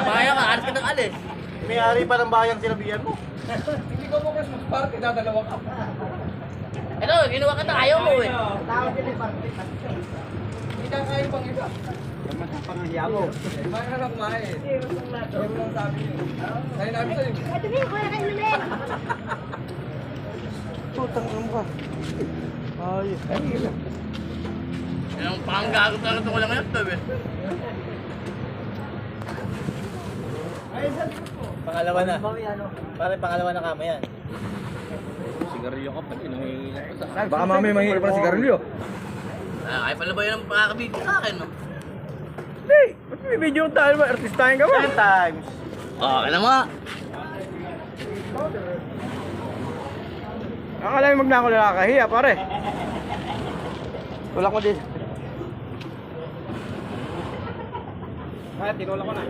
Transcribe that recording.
Bayan ka, alis ka ng alis. May-ari pa ng bayang sinabihan mo. Hindi ko mo Christmas party, dadalawa ka. Ito, ginawa kita, ayaw mo eh. Hindi ka kain pang iba. Pangahiya mo. Kumain ka na kumain. Pero lang sabi niyo. Kain namin sa'yo. Ito din, kuya kayo ulit. Putang ina mo ka. Ayos. Yan ang panggago talaga ito ko lang laptop eh. Pangalawa na. Pare, pangalawa na kama yan. Sigarilyo ka pa din, nangihingi pa sa Baka mamaya mahirap na sigarilyo. Ay pala ba yun ang pakakabidyo sa akin, no? Hindi! Ba't may video tayo ba? Artistahin ka ba? 10 times. Alam mo. Akala mo magna ako nakakahiya, pare. Tulak mo din. Kaya tinulak ko na.